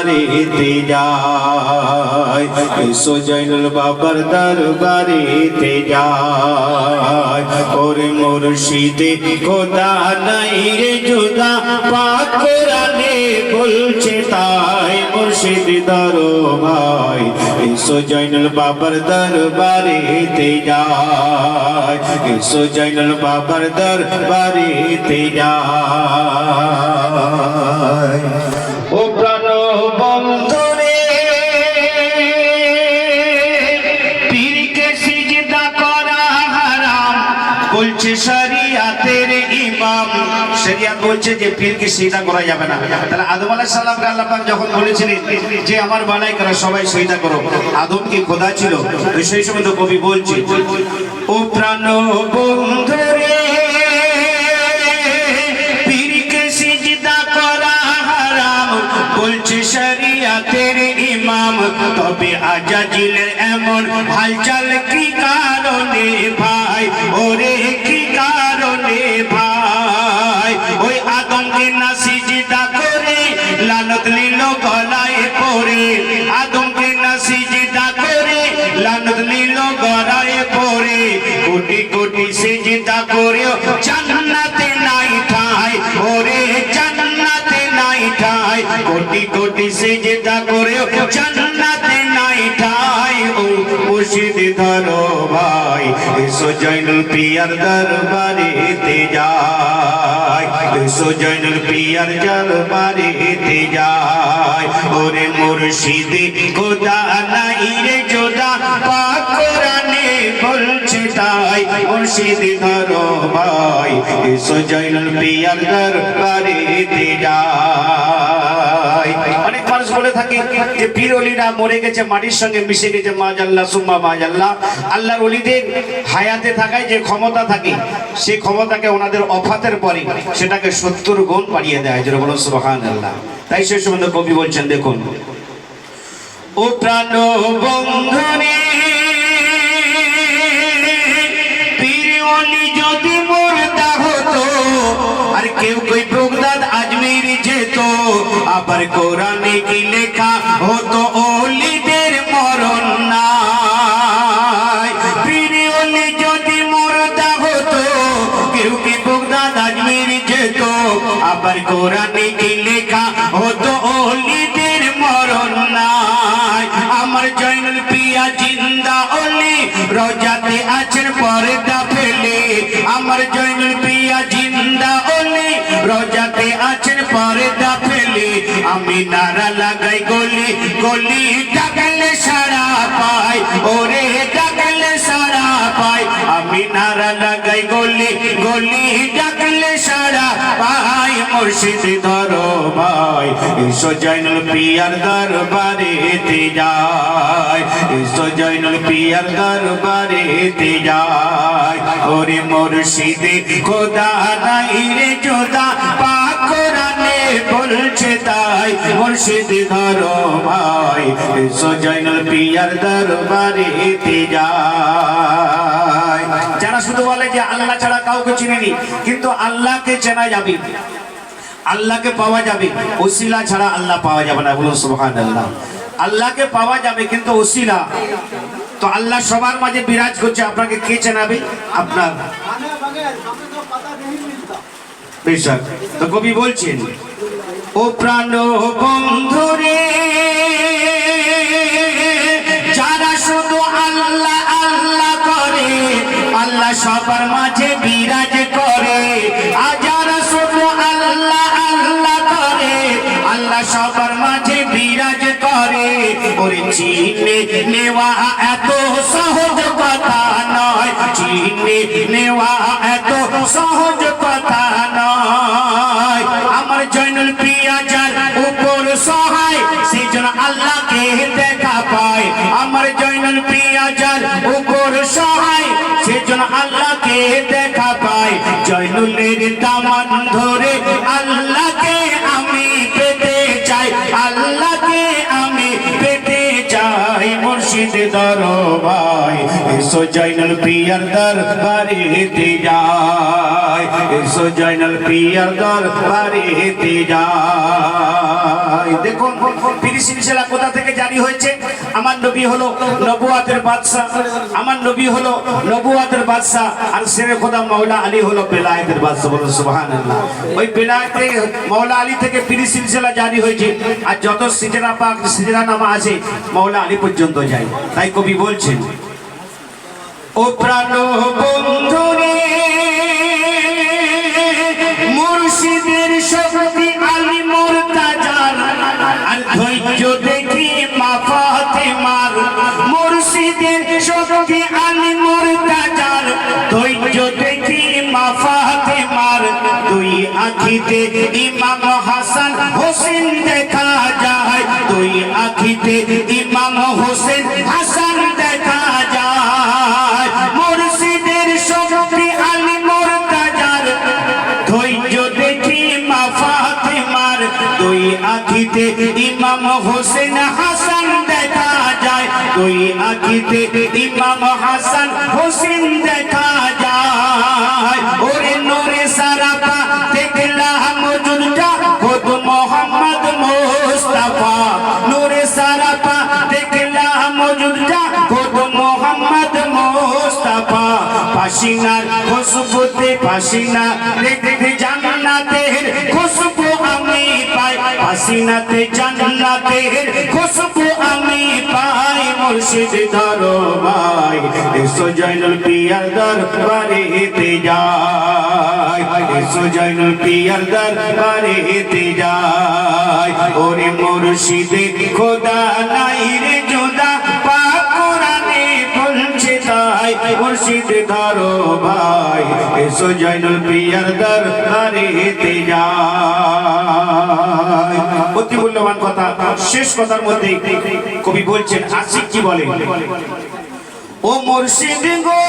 দরবারেতে যায়, এসো জয়নুল বাবার দরবারেতে যায়। ওরে মুর্শিদে খোদা নাই রে জুদা, পাক কোরআনে বলছে তাই। মুর্শিদ দরবার, এসো জয়নুল বাবার দরবারেতে যায়, এসো জয়নুল বাবার দরবারেতে যায়। ও প্রাণ বন্ধুরে, পীরকে সিজদা করা হারাম বলছে শরিয়াতের ইমাম। শরিয়াত বলছে যে পীরকে সিজদা করা যাবে না। তাহলে আদম আলাইহিস সালামকে আল্লাহ পাক যখন বলেছিলেন যে আমার মালায়েকারা সবাই সিজদা করো, আদম কি খোদা ছিল? তো সেই সময় তো কবি বলছে, ও প্রাণ বন্ধুরে, পীরকে সিজদা করা হারাম বলছে শরিয়াতের ইমাম। তবে আজাজিলের এমন হালচাল কি কারণে ভাই? ওরে কি কারণে ভাই? ওই আদমকে না সিজদা করে লানত নিল গলায় পড়ে, আদমকে না সিজদা করে লানত নিল গলায় পড়ে। কোটি কোটি সিজদা করেও জান্নাতে নাই ঠাঁই, ওরে জান্নাতে নাই ঠাঁই। কোটি কোটি সিজদা করেও জান্নাতে নাই ঠাঁই। ও মুর্শিদ ধরো ভাই, এসো জয়নুল পিয়ার দরবারেতে যায়, এসো জয়নুল পিয়ার দরবারেতে যায়। ওরে মুর্শিদ খোদা নাই রে জোদা, পাক কোরআনে বলছে তাই। মুর্শিদ ধরো ভাই, এসো জয়নুল পিয়ার দরবারেতে যায়। অনেক মানুষ বলে থাকে যে পীর ওলিরা মরে গেছে, মাটির সঙ্গে মিশে গেছে। মাজাল্লাহ সুম্মা মাজাল্লাহ। আল্লাহর ওলিদের হায়াতে থাকায় যে ক্ষমতা থাকে, সেই ক্ষমতাকে ওনাদের অফাতের পরে সেটাকে 70 গুণ বাড়িয়ে দেয়। যেটা বলো সুবহানাল্লাহ। তাই সেই সময় কবি বলছেন, দেখুন, ও প্রাণ বন্ধুরে, পীর ওলি যদি মুর্দা হতো আর কেউ কই বাগদাদ আজমির যেত, আবার কোরআনে কি লেখা হতো ওলিদের মরণ নাই। পীর ওলি যদি মুর্দা হতো, কেউ কি বাগদাদ আজমির যেত, আবার কোরআনে কি লেখা হতো ওলিদের মরণ নাই। আমার জয়নুল পিয়া জিন্দা ওলি, রোজাতে আছেন পর্দা ফেলে। আমার জয়নুল পিয়া জিন্দা ওলি, রোজাতে আছেন পর্দা ফেলে। আমি নারা লাগাই গলি গলি, ডাকলে সাড়া পাই, ওরে ডাকলে সাড়া পাই। আমি নারা লাগাই গলি গলি, ডাকলে সাড়া পাই। মুর্শিদ ধরো ভাই, এসো জয়নুল পিয়ার দরবারেতে যায়, এসো জয়নুল পিয়ার দরবারেতে যায়। ওরে মুর্শিদ খোদা নাই রে জোদা, পাক কোরআনে বলছে তাই। মুর্শিদ ধরো ভাই, এসো জয়নুল পিয়ার দরবারেতে যায়। যারা শুধু বলে যে আল্লাহ ছাড়া কাউকে চিনেনি, কিন্তু আল্লাহকে চেনা যাবে, আল্লাহকে পাওয়া যাবে, ওসিলা ছাড়া আল্লাহ পাওয়া যাবে না। বলুন সুবহানাল্লাহ। আল্লাহকে পাওয়া যাবে কিন্তু ওসিলা তো আল্লাহ সবার মাঝে বিরাজ করছে, আপনাকে কে চেনাবে? আপনার বেশক। তো কবি বলছেন, ও প্রাণ বন্ধুরে, যারা শুধু আল্লাহ আল্লাহ করে, আল্লাহ সবার মাঝে বিরাজ করে। আর যারা শুধু আল্লাহ আল্লাহ করে, আল্লাহ সবার মাঝে বিরাজ করে। ওরে চিনে নেওয়া এত সহজ কথা নয়, চিনে নেওয়া এত সহজ কথা নয়। আমার জয়নুল পিয়া যার উপর সহায়, সেই জন্য আল্লাহকে দেখা পায়। আমার জয়নুল পিয়া যার উপর সহায়, সেই জন্য আল্লাহকে দেখা পায়। জয়নুলের দামান ধরে আল্লাহকে আমি পেতে চাই, আল্লাহকে আমি পেতে চাই। মুর্শিদ মুর্শিদ দরবাই এসো জয়নুল পিয়ার দরবারেতে যাই এসো জয়নুল পিয়ার দরবারেতে যাই দেখুন পীর সিলসিলা কোথা থেকে জারি হয়েছে আমার নবী হলো নবুয়াতের বাদশা আমার নবী হলো নবুয়াতের বাদশা আর শেরে খোদা মাওলা আলী হলো বেলায়েতের বাদশা বলুন সুবহানাল্লাহ ওই বেলায়েতে মাওলা আলী থেকে পীর সিলসিলা জারি হয়েছে আর যত সিজরা পাক সিজরা নামা আছে মাওলা আলী পর্যন্ত যায় তাই কবি বলছেন ও প্রাণ বন্ধু রে মুর্শিদের শক্তি আলী মুর্তাজার আর ধৈর্য দেখি মা ফাতেমার মুর্শিদের শক্তি আলী মুর্তাজার ধৈর্য দেখি মা ফাতেমার দুই আঁখিতে ইমাম হাসান হোসেন দেখা যায় দুই আঁখিতে ইমাম হোসেন হাসান দেখা যায় মুর্শিদের শক্তি আলী মুর্তাজার ধৈর্য দেখি মা ফাতেমার দুই আঁখিতে ইমাম হোসেন হাসান দেখা যায় দুই আঁখিতে ইমাম হাসান হোসেন দেখা যায় ওরে নূরে সারাপা দেখলাম মজুদটা খোদ মোহাম্মদ মুস্তাফা নূরে সারাপা দেখলাম মজুদটা খোদ মোহাম্মদ মুস্তাফা পাসিনার খুশবুতে পাসিনা দেখতে জান্নাতের খুশবু আমি পাই পাসিনাতে জান্নাতের খুশবু আমি পাই মুর্শিদ দরবাই এসো জয়নুল পিয়ার দরবারেতে যাই এসো জয়নুল পিয়ার দরবারেতে যাই ওরে মুর্শিদে খোদা নাই রে জুদা পাক কোরআনে বলছে তাই মুর্শিদ দরবাই এসো জয়নুল পিয়ার দরবারেতে যাই অতি মূল্যবান কথা শেষ কথার মধ্যে কবি বলছেন আশিক কি বলে ও মুর্শিদ গো